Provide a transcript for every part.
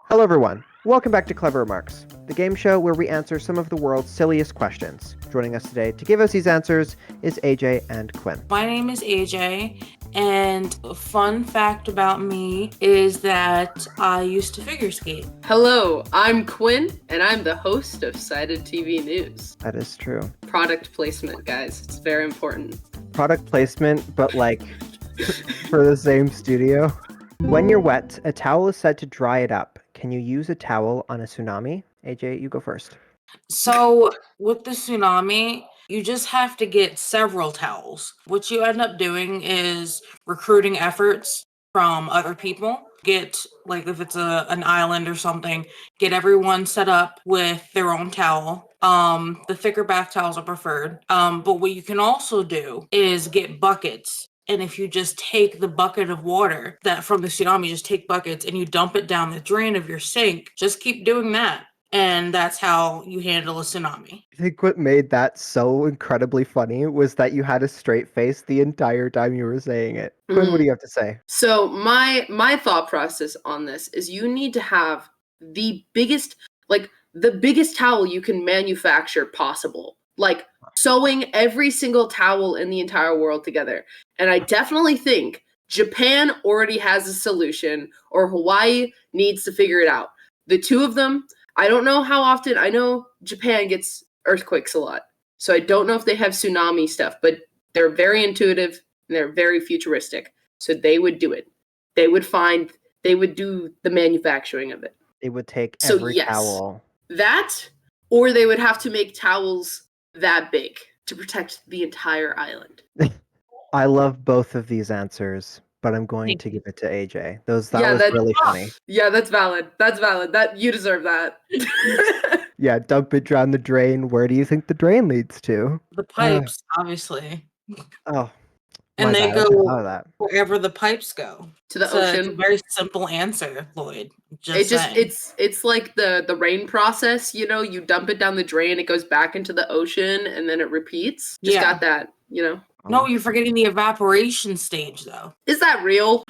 Hello, everyone. Welcome back to Clever Remarks, the game show where we answer some of the world's silliest questions. Joining us today to give us these answers is Aj and Quinn. My name is Aj, and a fun fact about me is that I used to figure skate. Hello, I'm Quinn, and I'm the host of Cited TV News. That is true. Product placement, guys. It's very important. Product placement, but like for the same studio. When you're wet, a towel is said to dry it up. Can you use a towel on a tsunami? Aj, you go first. So with the tsunami, you just have to get several towels. What you end up doing is recruiting efforts from other people. Get, like, if it's an island or something, get everyone set up with their own towel. The thicker bath towels are preferred. But what you can also do is get buckets. And if you just take the bucket of water that from the tsunami, just take buckets and you dump it down the drain of your sink, just keep doing that. And that's how you handle a tsunami. I think what made that so incredibly funny was that you had a straight face the entire time you were saying it. Quinn, what do you have to say? So my thought process on this is you need to have the biggest towel you can manufacture possible. Like sewing every single towel in the entire world together. And I definitely think Japan already has a solution, or Hawaii needs to figure it out. The two of them, I don't know how often. I know Japan gets earthquakes a lot. So I don't know if they have tsunami stuff, but they're very intuitive and they're very futuristic. So they would do it. They would do the manufacturing of it. It would take every towel. That, or they would have to make towels that big to protect the entire island. I love both of these answers, but I'm going to give it to Aj. That was really funny. Yeah, that's valid. That you deserve that. Yeah, dump it down the drain. Where do you think the drain leads to? The pipes, obviously. Oh. And they go wherever the pipes go. To the ocean. It's a very simple answer, Lloyd. It's like the rain process, you know, you dump it down the drain, it goes back into the ocean, and then it repeats. Got that, you know. No, you're forgetting the evaporation stage, though. Is that real?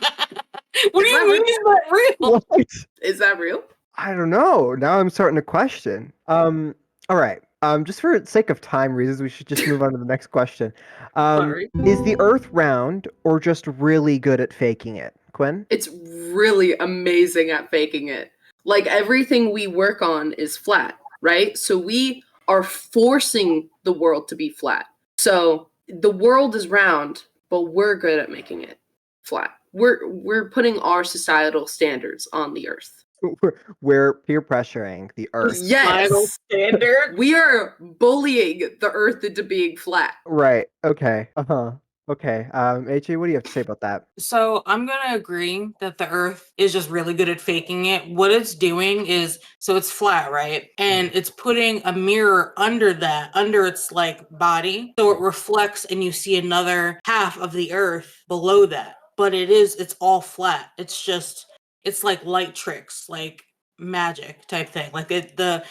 What do you mean is that real? What? Is that real? I don't know. Now I'm starting to question. All right. Just for sake of time reasons, we should just move on to the next question. Is the Earth round or just really good at faking it? Quinn? It's really amazing at faking it. Like, everything we work on is flat, right? So we are forcing the world to be flat. So the world is round, but we're good at making it flat. We're putting our societal standards on the Earth. We're peer pressuring the Earth. Yes. Standard. We are bullying the Earth into being flat. Right. Okay. Okay. AJ, what do you have to say about that? So I'm gonna agree that the Earth is just really good at faking it. What it's doing is, so it's flat, right? And it's putting a mirror under its like body, so it reflects, and you see another half of the Earth below that. But it's all flat. It's like light tricks, like magic type thing. Like the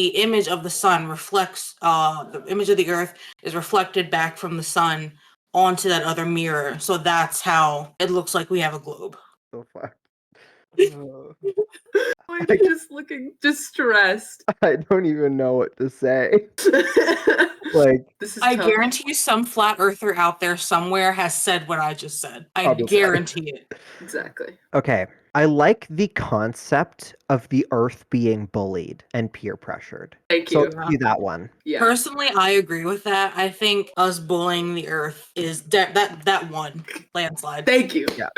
image of the sun reflects, the image of the Earth is reflected back from the sun onto that other mirror. So that's how it looks like we have a globe. So far. I'm just looking distressed. I don't even know what to say. Like, I guarantee you some flat earther out there somewhere has said what I just said. I guarantee it. Exactly. Okay. I like the concept of the Earth being bullied and peer pressured. Thank you. So do that one. Yeah. Personally, I agree with that. I think us bullying the Earth is that one landslide. Thank you. Yeah.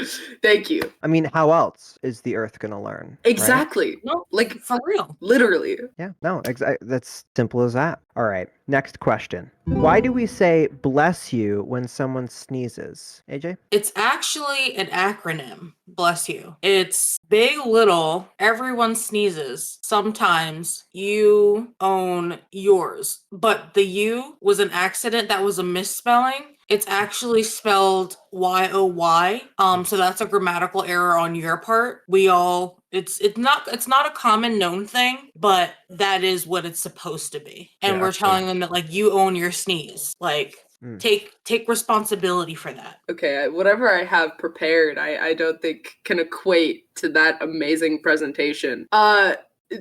Thank you. I mean, how else is the Earth gonna learn? Exactly. Right? No, like, for real. Literally. Yeah. No. That's simple as that. All right. Next question. Why do we say "bless you" when someone sneezes? AJ? It's actually an acronym. Bless you. It's big, little, everyone sneezes. Sometimes you own yours. But the you was an accident. That was a misspelling. It's actually spelled Y-O-Y. So that's a grammatical error on your part. It's not a common known thing, but that is what it's supposed to be. And we're telling them that, like, you own your sneeze. Like, Take responsibility for that. Okay, whatever I have prepared, I don't think can equate to that amazing presentation.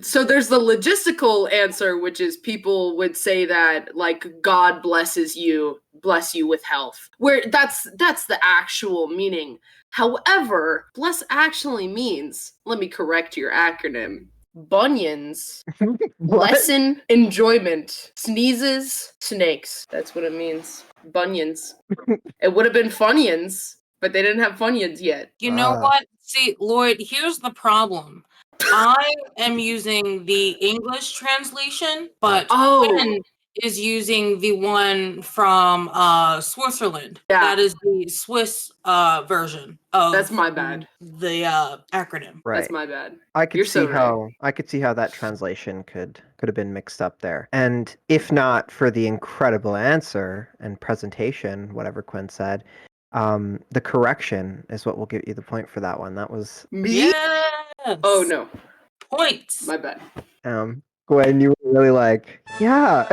So there's the logistical answer, which is people would say that like God bless you with health. Where that's the actual meaning. However, bless actually means, let me correct your acronym, bunions, lesson, enjoyment, sneezes, snakes. That's what it means. Bunions. It would have been Funyuns, but they didn't have Funyuns yet. You know what? See, Lloyd, here's the problem. I am using the English translation, but Quinn is using the one from Switzerland. Yeah. That is the Swiss version of That's my bad. The acronym. Right. That's my bad. I could You're see so right. I could see how that translation could have been mixed up there. And if not for the incredible answer and presentation, whatever Quinn said, the correction is what will give you the point for that one. That was me. Yes. Oh no. Points. My bad. Gwen, you were really like, yeah.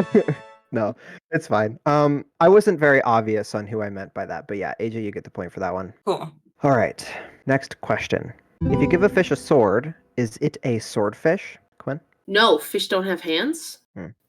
No, it's fine. I wasn't very obvious on who I meant by that, but yeah, AJ, you get the point for that one. Cool. All right. Next question. If you give a fish a sword, is it a swordfish, Quinn? No, fish don't have hands.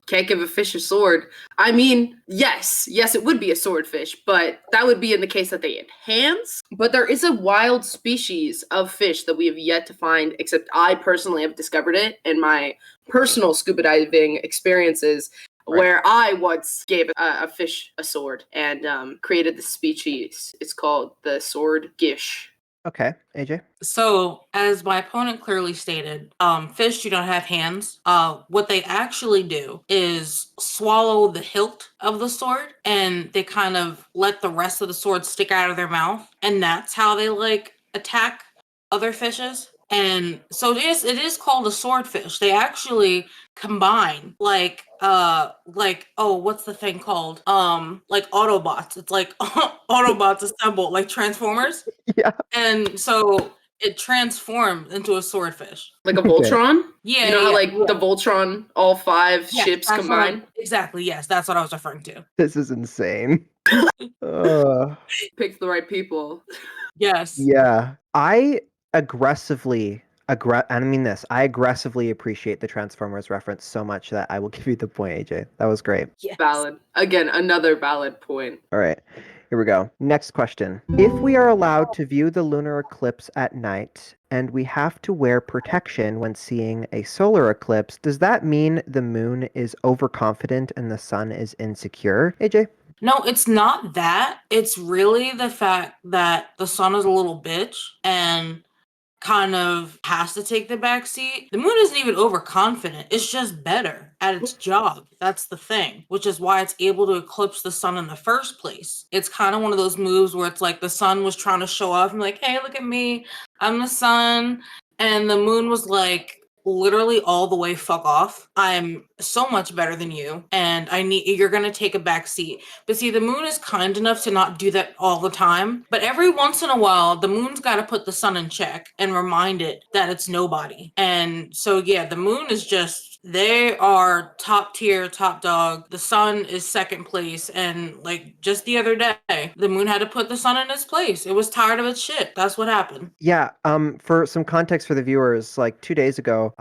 Can't give a fish a sword. I mean, yes, it would be a swordfish, but that would be in the case that they had hands. But there is a wild species of fish that we have yet to find, except I personally have discovered it in my personal scuba diving experiences, where I once gave a fish a sword and created the species. It's called the sword gish. Okay, AJ. So, as my opponent clearly stated, fish do not have hands. What they actually do is swallow the hilt of the sword, and they kind of let the rest of the sword stick out of their mouth, and that's how they like attack other fishes. And so it is called a swordfish. They actually combine like what's the thing called? Like Autobots. It's like Autobots assembled like Transformers. Yeah. And so it transformed into a swordfish. Like a Voltron? Yeah. You know how the Voltron, all 5 ships combined? Exactly, yes. That's what I was referring to. This is insane. Picked the right people. Yes. Yeah. I aggressively appreciate the Transformers reference so much that I will give you the point, AJ. That was great. Yes. Valid. Again, another valid point. All right. Here we go. Next question. If we are allowed to view the lunar eclipse at night and we have to wear protection when seeing a solar eclipse, does that mean the moon is overconfident and the sun is insecure? AJ? No, it's not that. It's really the fact that the sun is a little bitch and kind of has to take the back seat. The moon isn't even overconfident. It's just better at its job. That's the thing, which is why it's able to eclipse the sun in the first place. It's kind of one of those moves where it's like the sun was trying to show off and like, hey, look at me. I'm the sun. And the moon was like, literally all the way fuck off. I'm so much better than you, and you're gonna take a back seat. But see, the moon is kind enough to not do that all the time, but every once in a while the moon's got to put the sun in check and remind it that it's nobody. And so yeah, the moon is just, they are top tier, top dog. The sun is second place, and like just the other day the moon had to put the sun in its place. It was tired of its shit. That's what happened. Yeah, for some context for the viewers, like 2 days ago,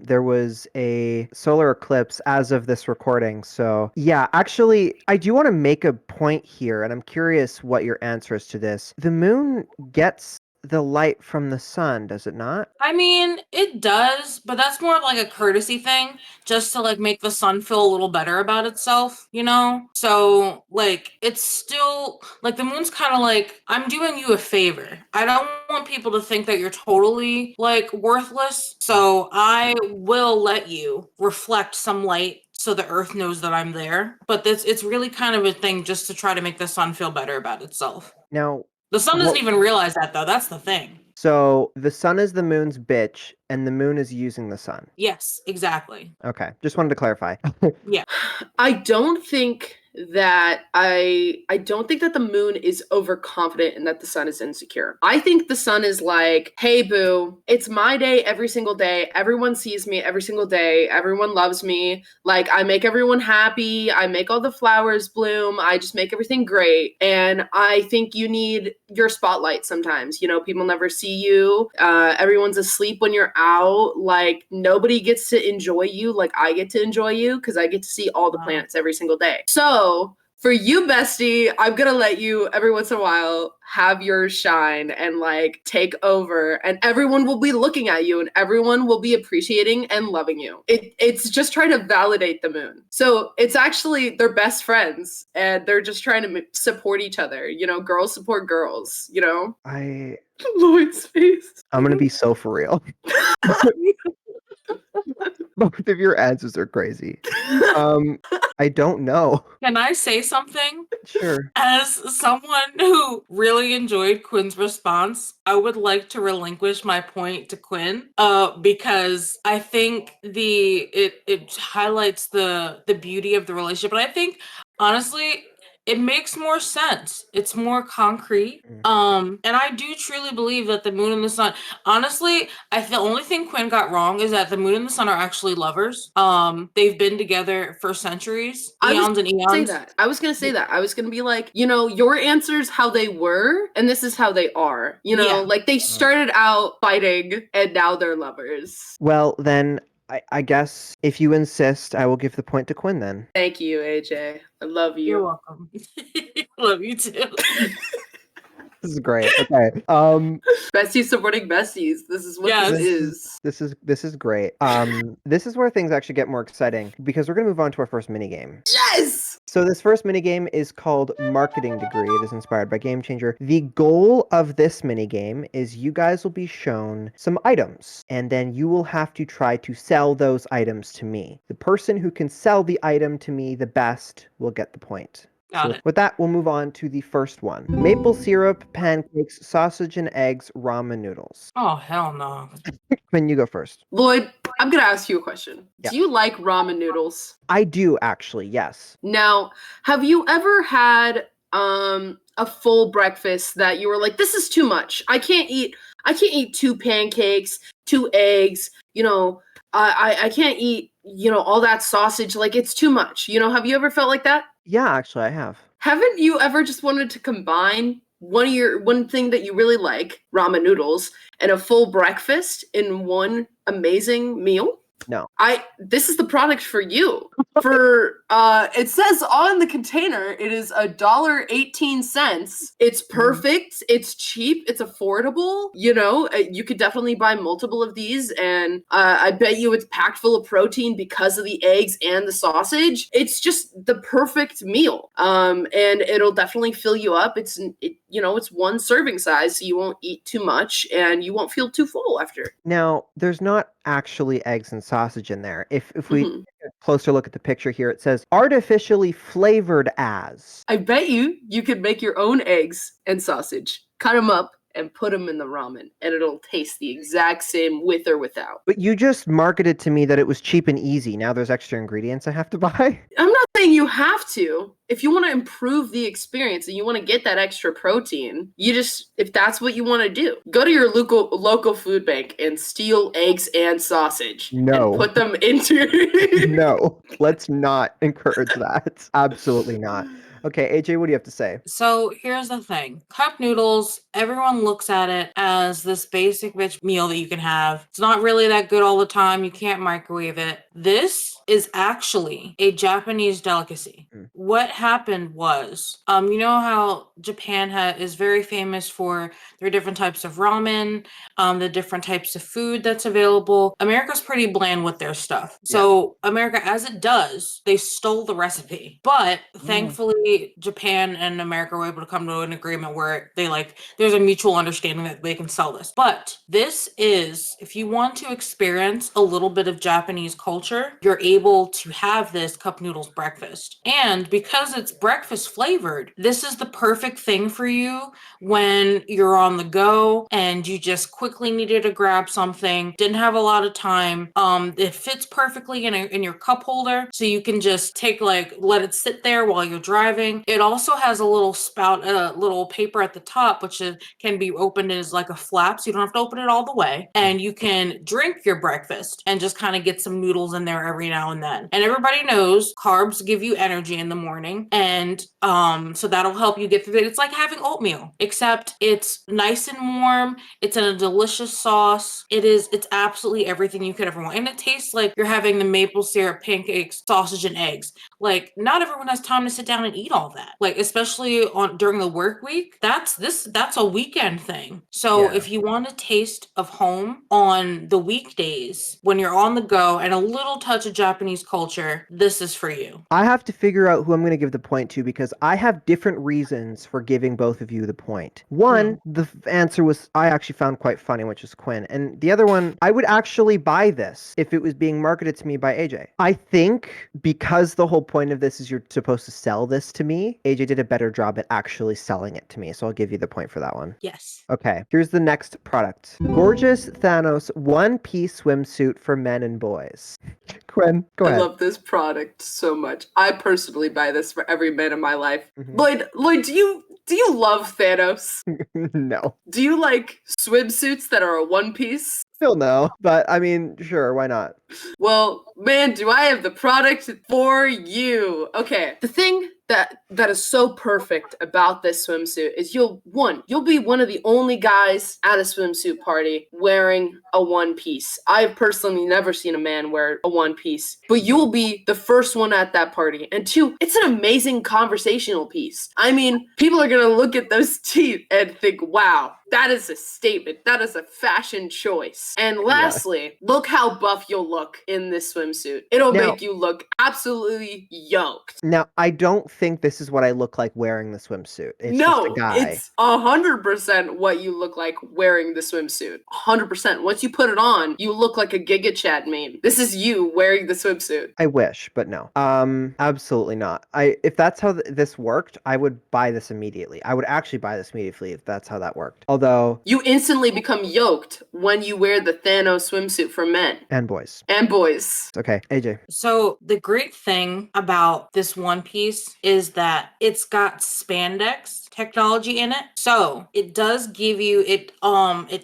there was a solar eclipse as of this recording. So yeah, actually, I do want to make a point here, and I'm curious what your answer is to this. The moon gets the light from the sun, does it not? I mean, it does, but that's more of like a courtesy thing, just to like make the sun feel a little better about itself, you know? So like, it's still like the moon's kind of like, I'm doing you a favor. I don't want people to think that you're totally like worthless. So I will let you reflect some light so the earth knows that I'm there. But it's really kind of a thing just to try to make the sun feel better about itself. Now, the sun doesn't even realize that, though. That's the thing. So the sun is the moon's bitch, and the moon is using the sun. Yes, exactly. Okay, just wanted to clarify. Yeah. I don't think that I don't think that the moon is overconfident and that the sun is insecure. I think the sun is like, hey boo, it's my day every single day. Everyone sees me every single day. Everyone loves me. Like, I make everyone happy. I make all the flowers bloom. I just make everything great. And I think you need your spotlight sometimes. You know, people never see you. Everyone's asleep when you're out. Like, nobody gets to enjoy you like I get to enjoy you because I get to see all the planets every single day. So for you, bestie, I'm gonna let you every once in a while have yours shine and like take over, and everyone will be looking at you and everyone will be appreciating and loving you. It's just trying to validate the moon. So it's actually they're best friends and they're just trying to support each other. You know, girls support girls, you know? Lloyd's face. I'm gonna be so for real. Both of your answers are crazy. I don't know. Can I say something? Sure. As someone who really enjoyed Quinn's response, I would like to relinquish my point to Quinn, because I think it highlights the beauty of the relationship, and I think honestly it makes more sense. It's more concrete. And I do truly believe that the moon and the sun, honestly, the only thing Quinn got wrong is that the moon and the sun are actually lovers. They've been together for centuries, eons and eons. I was gonna say that. I was gonna be like, you know, your answer's how they were, and this is how they are. You know, like they started out fighting and now they're lovers. Well, then I guess if you insist, I will give the point to Quinn then. Thank you, AJ. I love you. You're welcome. Love you too. This is great. Okay. Besties supporting besties. This is what this is. This is great. This is where things actually get more exciting because we're gonna move on to our first minigame. Yes! So this first minigame is called Marketing Degree. It is inspired by Game Changer. The goal of this minigame is you guys will be shown some items, and then you will have to try to sell those items to me. The person who can sell the item to me the best will get the point. Got it. With that, we'll move on to the first one. Maple syrup, pancakes, sausage and eggs, ramen noodles. Oh, hell no. Quinn, you go first. Lloyd, I'm gonna ask you a question. Yeah. Do you like ramen noodles? I do, actually, yes. Now, have you ever had a full breakfast that you were like, this is too much. I can't eat 2 pancakes, 2 eggs, you know, I can't eat, you know, all that sausage, like it's too much. You know, have you ever felt like that? Yeah, actually, I have. Haven't you ever just wanted to combine one thing that you really like, ramen noodles, and a full breakfast in one amazing meal? No. This is the product for you. For it says on the container it is $1.18. It's perfect, it's cheap, it's affordable. You know, you could definitely buy multiple of these, and I bet you it's packed full of protein because of the eggs and the sausage. It's just the perfect meal. And it'll definitely fill you up. It's one serving size, so you won't eat too much and you won't feel too full after. Now, there's not actually eggs and sausage in there. If we take a closer look at the picture here, it says artificially flavored as. I bet you could make your own eggs and sausage, cut them up, and put them in the ramen, and it'll taste the exact same with or without. But you just marketed to me that it was cheap and easy. Now there's extra ingredients I have to buy? I'm not saying you have to. If you want to improve the experience and you want to get that extra protein, if that's what you want to do, go to your local food bank and steal eggs and sausage. No. And put them into... No, let's not encourage that. Absolutely not. Okay, AJ, what do you have to say? So here's the thing. Cup noodles, everyone looks at it as this basic bitch meal that you can have. It's not really that good all the time. You can't microwave it. This is actually a Japanese delicacy. What happened was, you know how Japan is very famous for their different types of ramen, the different types of food that's available. America's pretty bland with their stuff. So America, as it does, they stole the recipe. But thankfully, Japan and America were able to come to an agreement where they there's a mutual understanding that they can sell this. But this is, if you want to experience a little bit of Japanese culture, you're able to have this cup noodles breakfast. And because it's breakfast flavored, this is the perfect thing for you when you're on the go and you just quickly needed to grab something, didn't have a lot of time. It fits perfectly in your cup holder, so you can just take let it sit there while you're driving. It also has a little spout, little paper at the top, which can be opened as like a flap, so you don't have to open it all the way, and you can drink your breakfast and just kind of get some noodles in there every now and then. And everybody knows carbs give you energy in the morning, and so that'll help you get through it. It's like having oatmeal, except it's nice and warm. It's in a delicious sauce. It's absolutely everything you could ever want, and it tastes like you're having the maple syrup pancakes, sausage, and eggs. Like, not everyone has time to sit down and eat all that. Like, especially during the work week, that's a weekend thing. So if you want a taste of home on the weekdays when you're on the go and a little touch of Japanese culture, this is for you. I have to figure out who I'm going to give the point to because I have different reasons for giving both of you the point. One, the answer was I actually found quite funny, which is Quinn. And the other one, I would actually buy this if it was being marketed to me by AJ. I think because the whole point of this is you're supposed to sell this to me, AJ did a better job at actually selling it to me. So I'll give you the point for that one. Yes. Okay, here's the next product. Gorgeous Thanos one-piece swimsuit for men and boys. Quinn, go ahead. I love this product so much. I personally buy this for every man in my life. Lloyd, do you love Thanos? No. Do you like swimsuits that are a one piece? Still no, but I mean, sure, why not? Well, man, do I have the product for you. Okay, the thing that is so perfect about this swimsuit is you'll be one of the only guys at a swimsuit party wearing a one piece. I've personally never seen a man wear a one piece, but you'll be the first one at that party. And two, it's an amazing conversational piece. I mean, people are gonna look at those teeth and think, wow, that is a statement. That is a fashion choice. And lastly, look how buff you'll look in this swimsuit. It'll make you look absolutely yoked. Now, I don't think this is what I look like wearing the swimsuit. It's just a guy. It's 100% what you look like wearing the swimsuit. 100%. Once you put it on, you look like a Giga Chat meme. This is you wearing the swimsuit. I wish, but no. Absolutely not. If that's how this worked, I would buy this immediately. I would actually buy this immediately if that's how that worked. Although you instantly become yoked when you wear the Thanos swimsuit for men and boys. And boys. Okay, AJ. So the great thing about this one piece is that it's got spandex technology in it. So it does give you it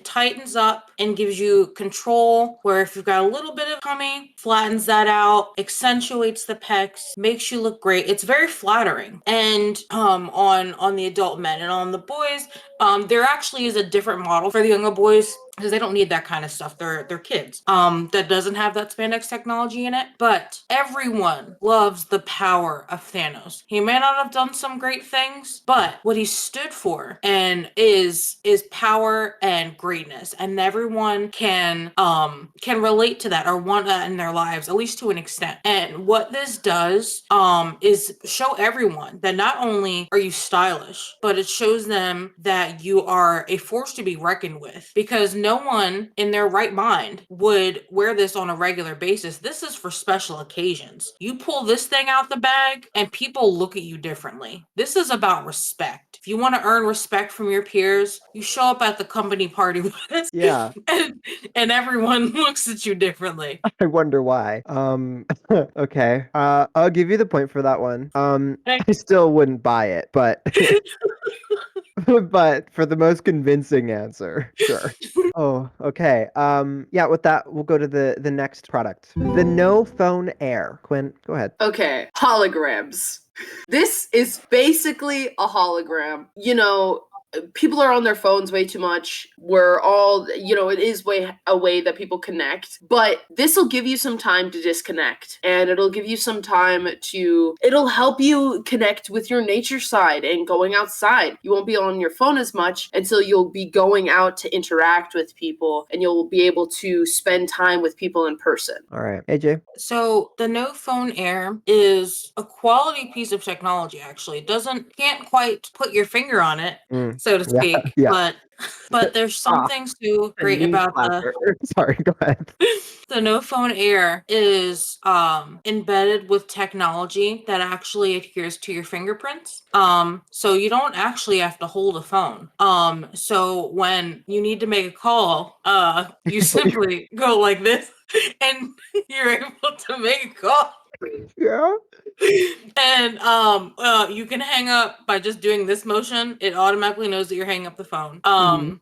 tightens up and gives you control where if you've got a little bit of tummy, flattens that out, accentuates the pecs, makes you look great. It's very flattering. And on the adult men and on the boys, there actually is a different model for the younger boys because they don't need that kind of stuff. They're kids. That doesn't have that spandex technology in it. But everyone loves the power of Thanos. He may not have done some great things, but what he stood for and is power and greatness. And everyone can relate to that or want that in their lives, at least to an extent. And what this does is show everyone that not only are you stylish, but it shows them that you are a force to be reckoned with, because no one in their right mind would wear this on a regular basis. This is for special occasions. You pull this thing out the bag and people look at you differently. This is about respect. If you want to earn respect from your peers, you show up at the company party with this. Yeah. and everyone looks at you differently. I wonder why. Okay. I'll give you the point for that one. I still wouldn't buy it, but but for the most convincing answer, sure. Oh, okay. Yeah, with that, we'll go to the next product. The No Phone Air. Quinn, go ahead. Okay, holograms. This is basically a hologram. You know, people are on their phones way too much. We're all, it is a way that people connect, but this will give you some time to disconnect, and it'll give you some time it'll help you connect with your nature side and going outside. You won't be on your phone as much until you'll be going out to interact with people, and you'll be able to spend time with people in person. All right, AJ. So the No Phone Air is a quality piece of technology, actually. Can't quite put your finger on it. so to speak. Yeah. But there's something so great Knee about slapper. Sorry, go ahead. the no phone air is embedded with technology that actually adheres to your fingerprints. So you don't actually have to hold a phone. So when you need to make a call, you simply go like this and you're able to make a call. Yeah. And you can hang up by just doing this motion. It automatically knows that you're hanging up the phone.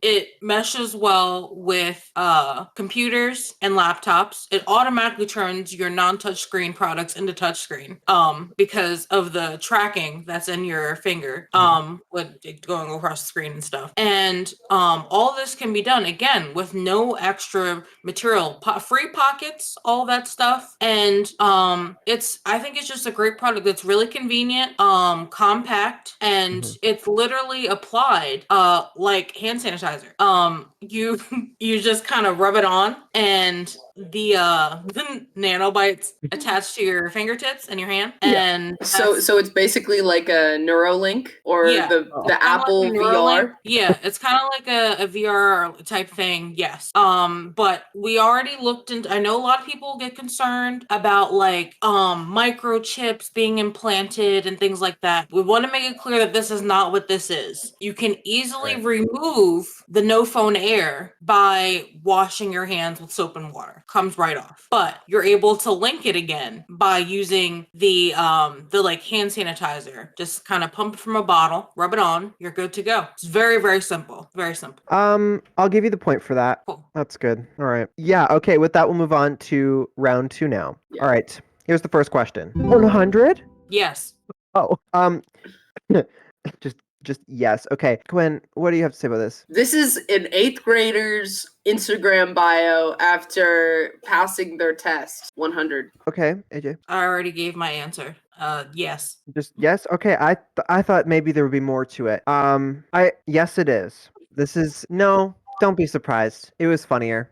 It meshes well with computers and laptops. It automatically turns your non-touch screen products into touch screen because of the tracking that's in your finger with it going across the screen and stuff. And all this can be done again with no extra material, free pockets, all that stuff. And I think it's just a great product that's really convenient, compact, and it's literally applied like hand sanitizer. You you just kind of rub it on, and the nanobites attached to your fingertips and your hand, and So it's basically like a Neuralink or the Apple like VR. Yeah, it's kind of like a VR type thing. Yes. But we already looked into. I know a lot of people get concerned about like microchips being implanted and things like that. We want to make it clear that this is not what this is. You can easily remove the no phone air by washing your hands with soap and water. Comes right off. But you're able to link it again by using the like hand sanitizer. Just kind of pump it from a bottle, rub it on, you're good to go. It's very, very simple. Very simple. I'll give you the point for that. Cool. That's good. All right. Yeah, okay, with that we'll move on to round 2 now. Yeah. All right. Here's the first question. 100? Yes. Oh, just yes. Okay. Quinn, what do you have to say about this? This is an 8th grader's Instagram bio after passing their test. 100. Okay, AJ. I already gave my answer. Yes. Just yes. Okay. I thought maybe there would be more to it. Yes it is. This is no. Don't be surprised. It was funnier.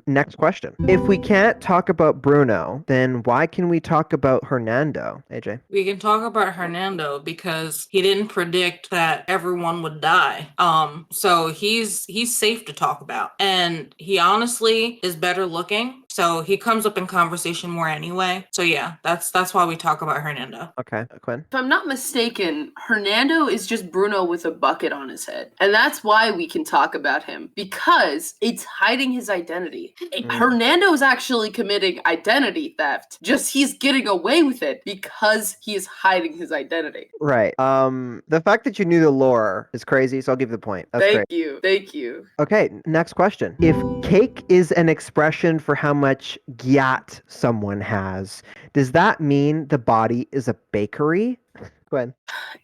Next question. If we can't talk about Bruno, then why can we talk about Hernando, AJ? We can talk about Hernando because he didn't predict that everyone would die. So he's safe to talk about. And he honestly is better looking. So he comes up in conversation more anyway. So yeah, that's why we talk about Hernando. Okay, Quinn. If I'm not mistaken, Hernando is just Bruno with a bucket on his head. And that's why we can talk about him. Because it's hiding his identity. Hernando is actually committing identity theft. Just he's getting away with it because he is hiding his identity. Right. The fact that you knew the lore is crazy, so I'll give you the point. That's great. Thank you. Okay, next question. If cake is an expression for how much gyat someone has, does that mean the body is a bakery? Gwen.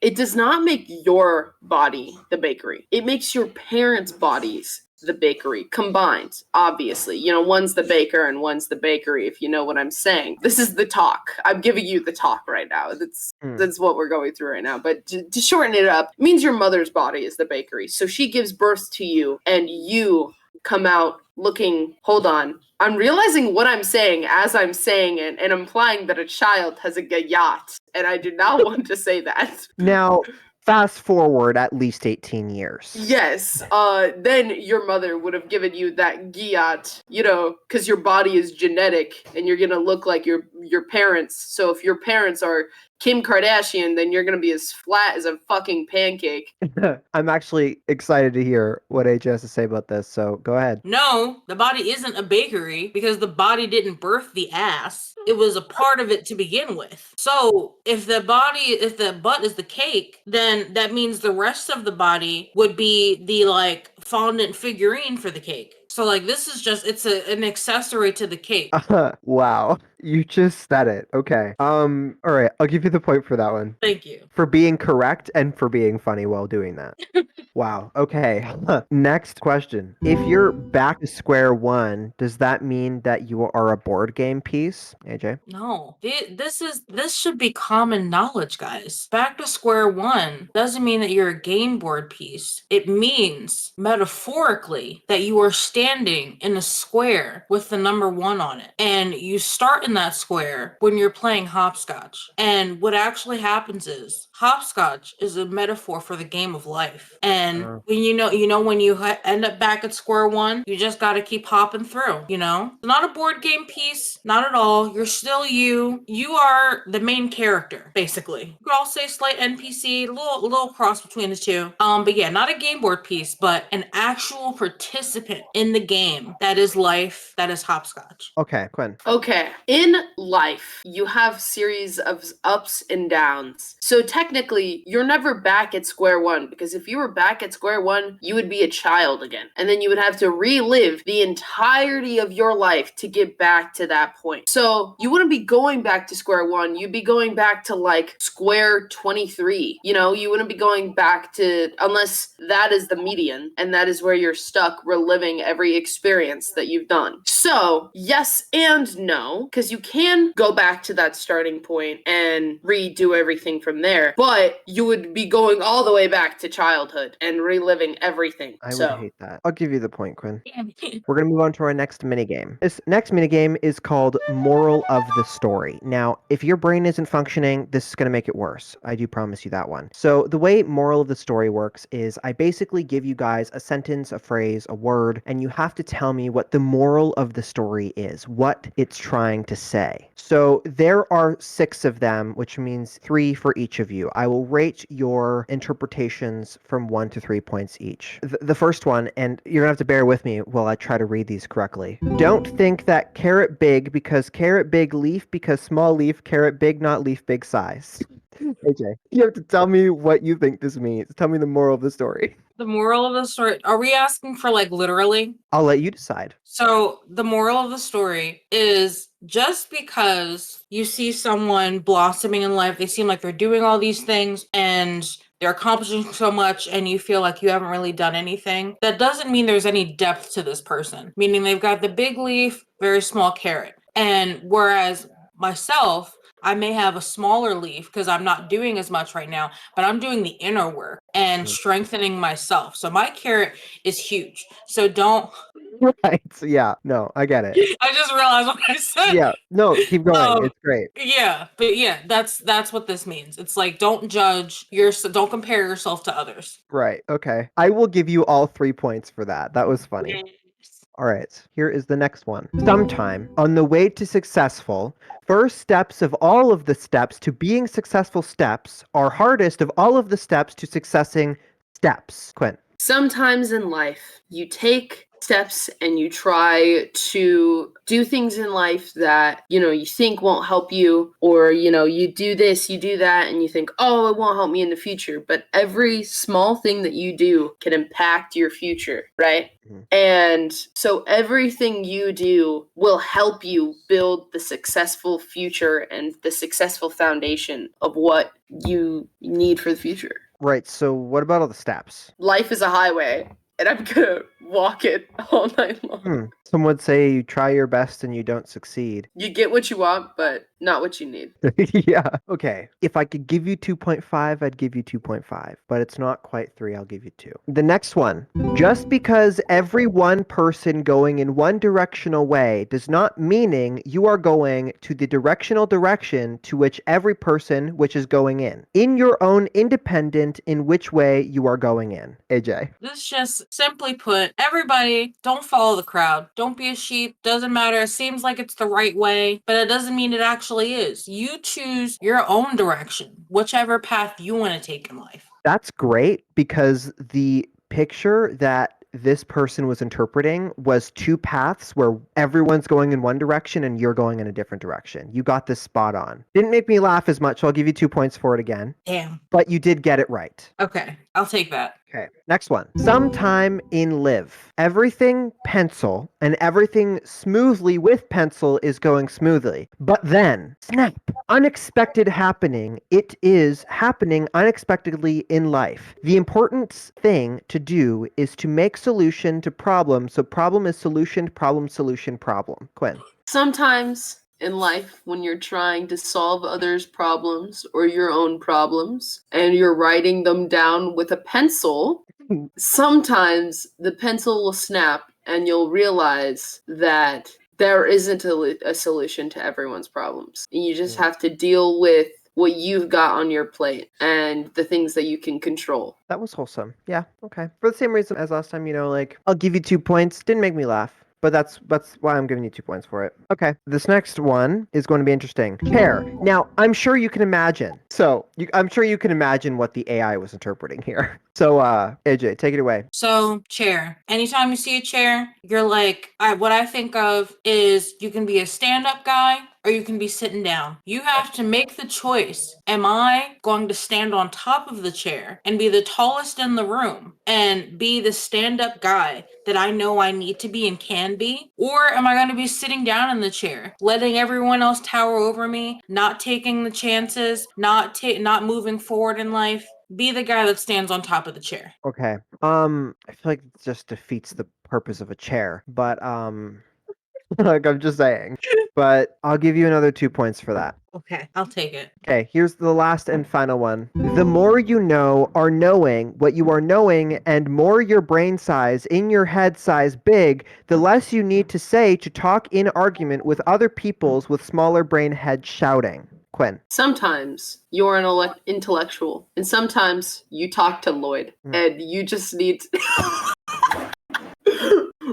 It does not make your body the bakery. It makes your parents' bodies the bakery combined. Obviously, one's the baker and one's the bakery, if you know what I'm saying. This is the talk. I'm giving you the talk right now. That's what we're going through right now. But to shorten it up, it means your mother's body is the bakery. So she gives birth to you and you come out looking, hold on, I'm realizing what I'm saying as I'm saying it and implying that a child has a yacht, and I do not want to say that. Now, fast forward at least 18 years. Yes, then your mother would have given you that gyat, because your body is genetic and you're gonna look like your parents. So if your parents are Kim Kardashian, then you're gonna be as flat as a fucking pancake. I'm actually excited to hear what AJ has to say about this, so go ahead. No, the body isn't a bakery because the body didn't birth the ass. It was a part of it to begin with. So if the butt is the cake, then that means the rest of the body would be the like fondant figurine for the cake. So like this is just an accessory to the cake. Wow. You just said it. Okay. All right. I'll give you the point for that one. Thank you. For being correct and for being funny while doing that. Wow. Okay. Next question. If you're back to square one, does that mean that you are a board game piece, AJ? No. This should be common knowledge, guys. Back to square one doesn't mean that you're a game board piece. It means metaphorically that you are standing in a square with the number 1 on it. And you start in that square when you're playing hopscotch. And what actually happens is hopscotch is a metaphor for the game of life. And Oh. when when you end up back at square one, you just got to keep hopping through, It's not a board game piece, not at all. You're still you. You are the main character, basically. You could also say slight NPC, a little cross between the two. But yeah, not a game board piece, but an actual participant in the game. That is life. That is hopscotch. Okay, Quinn. Okay. In life, you have series of ups and downs. So technically, you're never back at square one, because if you were back at square one, you would be a child again. And then you would have to relive the entirety of your life to get back to that point. So you wouldn't be going back to square one. You'd be going back to like square 23. You wouldn't be going back to, unless that is the median and that is where you're stuck reliving every experience that you've done. So yes and no, because you can go back to that starting point and redo everything from there, but you would be going all the way back to childhood and reliving everything. I would hate that. I'll give you the point, Quinn. We're going to move on to our next minigame. This next minigame is called Moral of the Story. Now, if your brain isn't functioning, this is going to make it worse. I do promise you that one. So the way Moral of the Story works is I basically give you guys a sentence, a phrase, a word, and you have to tell me what the moral of the story is, what it's trying to say. So there are 6 of them, which means 3 for each of you. I will rate your interpretations from 1 to 3 points each. The first one, and you're going to have to bear with me while I try to read these correctly. Don't think that carrot big because carrot big leaf because small leaf, carrot big not leaf big size. AJ, you have to tell me what you think this means. Tell me the moral of the story. The moral of the story, are we asking for like literally? I'll let you decide. So the moral of the story is just because you see someone blossoming in life, they seem like they're doing all these things and they're accomplishing so much and you feel like you haven't really done anything, that doesn't mean there's any depth to this person. Meaning they've got the big leaf, very small carrot. And whereas myself, I may have a smaller leaf because I'm not doing as much right now, but I'm doing the inner work and strengthening myself. So my carrot is huge. So don't. Right. So yeah. No, I get it. I just realized what I said. Yeah. No, keep going. It's great. Yeah, but yeah, that's what this means. It's like don't don't compare yourself to others. Right. Okay. I will give you all 3 points for that. That was funny. Yes. All right, here is the next one. Sometime on the way to successful, first steps of all of the steps to being successful steps are hardest of all of the steps to successing steps. Quinn. Sometimes in life, you take steps and you try to do things in life that, you think won't help you, or, you do this, you do that, and you think, oh, it won't help me in the future. But every small thing that you do can impact your future, right? Mm-hmm. And so everything you do will help you build the successful future and the successful foundation of what you need for the future. Right, so what about all the steps? Life is a highway, and I'm gonna walk it all night long. Some would say you try your best and you don't succeed. You get what you want, but not what you need. Yeah. Okay. If I could give you 2.5, I'd give you 2.5. But it's not quite 3, I'll give you 2. The next one. Just because every one person going in one directional way does not meaning you are going to the directional direction to which every person which is going in your own independent in which way you are going in. AJ. This just simply put, everybody don't follow the crowd. Don't be a sheep. Doesn't matter. It seems like it's the right way, but it doesn't mean it actually is. You choose your own direction, whichever path you want to take in life. That's great because the picture that this person was interpreting was 2 paths where everyone's going in one direction and you're going in a different direction. You got this spot on. Didn't make me laugh as much, so I'll give you 2 points for it again. Damn. But you did get it right. Okay, I'll take that. Okay, next one. Sometime in live. Everything pencil and everything smoothly with pencil is going smoothly. But then, snap, unexpected happening. It is happening unexpectedly in life. The important thing to do is to make solution to problem. So problem is solution, problem, solution, problem. Quinn. Sometimes in life, when you're trying to solve others' problems or your own problems, and you're writing them down with a pencil, sometimes the pencil will snap and you'll realize that there isn't a solution to everyone's problems. And you just have to deal with what you've got on your plate and the things that you can control. That was wholesome. Yeah, okay. For the same reason as last time, like, I'll give you 2 points. Didn't make me laugh. But that's why I'm giving you 2 points for it. Okay, this next one is going to be interesting. Chair. Now, I'm sure you can imagine. I'm sure you can imagine what the AI was interpreting here. So, AJ, take it away. So, chair. Anytime you see a chair, you're like, what I think of is you can be a stand-up guy or you can be sitting down. You have to make the choice. Am I going to stand on top of the chair and be the tallest in the room and be the stand-up guy that I know I need to be and can be? Or am I going to be sitting down in the chair, letting everyone else tower over me, not taking the chances, not moving forward in life? Be the guy that stands on top of the chair. Okay. I feel like it just defeats the purpose of a chair. But like I'm just saying. But I'll give you another 2 points for that. Okay, I'll take it. Okay, here's the last and final one. The more you know are knowing what you are knowing, and more your brain size in your head size big, the less you need to say to talk in argument with other peoples with smaller brain head shouting. Quinn. Sometimes you're an intellectual, and sometimes you talk to Lloyd, and you just need to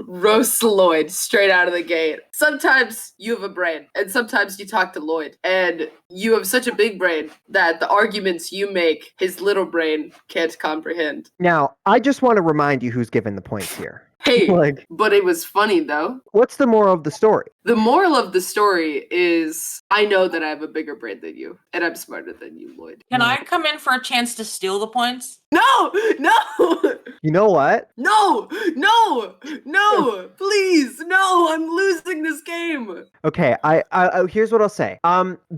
roast Lloyd straight out of the gate. Sometimes you have a brain, and sometimes you talk to Lloyd, and you have such a big brain that the arguments you make, his little brain can't comprehend. Now, I just want to remind you who's given the points here. Hey, but it was funny though. What's the moral of the story? The moral of the story is I know that I have a bigger brain than you, and I'm smarter than you, Lloyd. Can I come in for a chance to steal the points? No! You know what? No! Please, no! I'm losing this game. Okay, I here's what I'll say.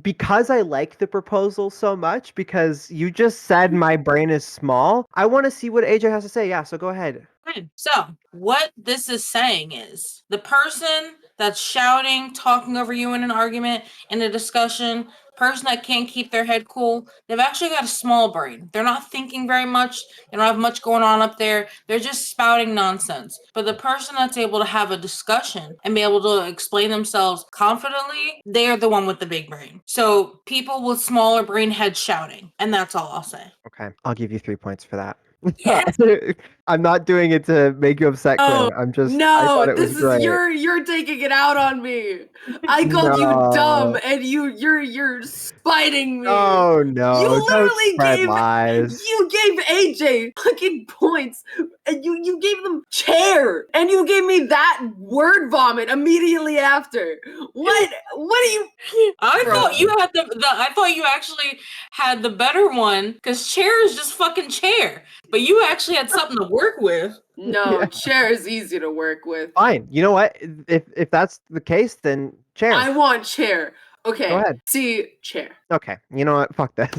Because I like the proposal so much, because you just said my brain is small, I want to see what AJ has to say. Yeah, so go ahead. So, what this is saying is the person that's shouting, talking over you in an argument, in a discussion, person that can't keep their head cool, they've actually got a small brain. They're not thinking very much. They don't have much going on up there. They're just spouting nonsense. But the person that's able to have a discussion and be able to explain themselves confidently, they are the one with the big brain. So, people with smaller brain heads shouting. And that's all I'll say. Okay, I'll give you 3 points for that. Yes. I'm not doing it to make you upset, Quinn. I'm just you're taking it out on me. I called you dumb, and you're spiting me. Oh no! You literally gave lies. You gave AJ fucking points, and you gave them chair, and you gave me that word vomit immediately after. What are you? I thought you had I thought you actually had the better one because chair is just fucking chair. But you actually had something to work with. No, chair is easy to work with. Fine. You know what? If that's the case, then chair. I want chair. Okay. Go ahead. See, chair. Okay. You know what? Fuck that.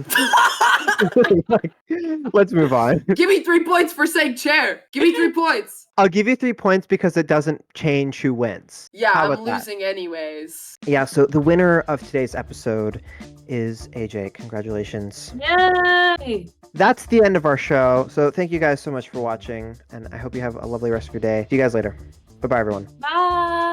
Let's move on. Give me 3 points for saying chair. Give me 3 points. I'll give you 3 points because it doesn't change who wins. Yeah, I'm losing anyways. Yeah, so the winner of today's episode is AJ. Congratulations. Yay! That's the end of our show. So thank you guys so much for watching, and I hope you have a lovely rest of your day. See you guys later. Bye-bye, everyone. Bye!